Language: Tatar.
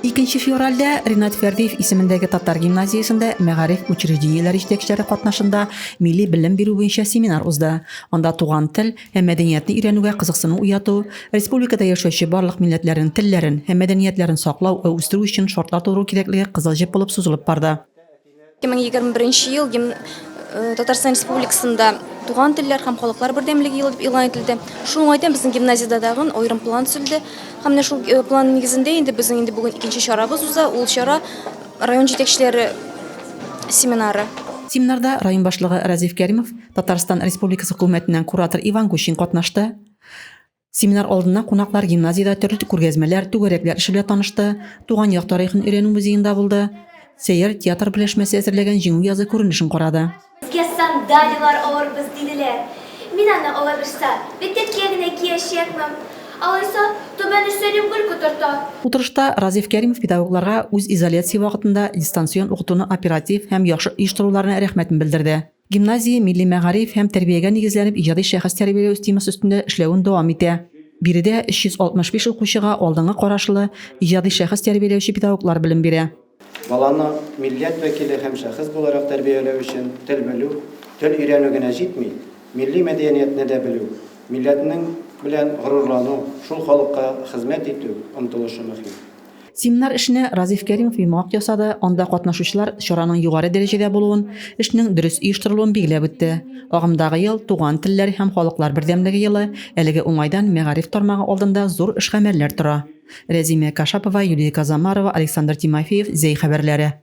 2 fevralda Rinat Ferdiyev ismindagi Tatar gimnaziyasida Мәгариф учреждениеләре җитәкчеләре катнашында милли белем бирү буенча семинар узды. Анда туган тел һәм мәдәниятне өйрәнүгә кызыксыну уяту, республикада яшәүче барлык милләтләрнең телләрен һәм мәдәниятләрен саклау ва үстерү өчен шартлар тудыру кирәклеге кызыл җеп булып сузылып барды. 2021 ел Татарстан Республикасында туган телләр һәм халыклар бердәмлеге елы дип игълан ителде. Шул уңайдан безнең гимназиядә дагы аерым план төзелде. Һәм менә шул план нигезендә инде безнең бүген икенче чарабыз уза. Ул чара район җитәкчеләре семинары. Семинарда район башлыгы Разиф Кәримов, Татарстан Республикасы хөкүмәтеннән куратор Иван Гущин катнашты. Семинар алдына кунаклар гимназиядә төрле күргәзмәләр, түгәрәкләр эше белән танышты. Туган як тарихын өйрәнү музеенда булды. Сәйер театр белешмәсе әзерләгән җиңү язы күренешен карады. Bizga sandalyalar alırбыз dediler. Min аны alırsa, bitteki gene kiyешекмим. Алайса, түбән өстәлем гүл күтәртә. Утырышта Разиф Кәримов педагогларга үз изоляция вакытында дистанцион укытуны оператив һәм яхшы оештыруларына рәхмәтен белдерде. Гимназия милли мәгариф һәм тәрбиягә нигезләнеп иҗади шәхес тәрбияләү темасы өстендә эшләвен дәвам итә. Биредә 365 укучыга алдынгы карашлы иҗади шәхес тәрбияләүче педагоглар белем бирә. Баланы милләт вәкиле һәм шәхес буларак тәрбияләү өчен тел белү, тел өйрәнү генә җитми, милли мәдәниятне дә белү, милләтнең белән горурлану, шул халыкка хезмәт итү омтылышы мөһим. Семинар эшенә Разиф Кәримов йомгак ясады, анда катнашучылар чараның югары дәрәҗәдә булуын, эшнең дөрес оештырылуын билгеләп үтте. Агымдагы ел туган телләр һәм халыклар бердәмлеге елы, әлеге уңайдан мәгариф тармагы алдында зур эш гамәлләр тора. Рәзимә Кашапова, Юлия Казамарова, Александр Тимофеев, Зәй хәбәрләре.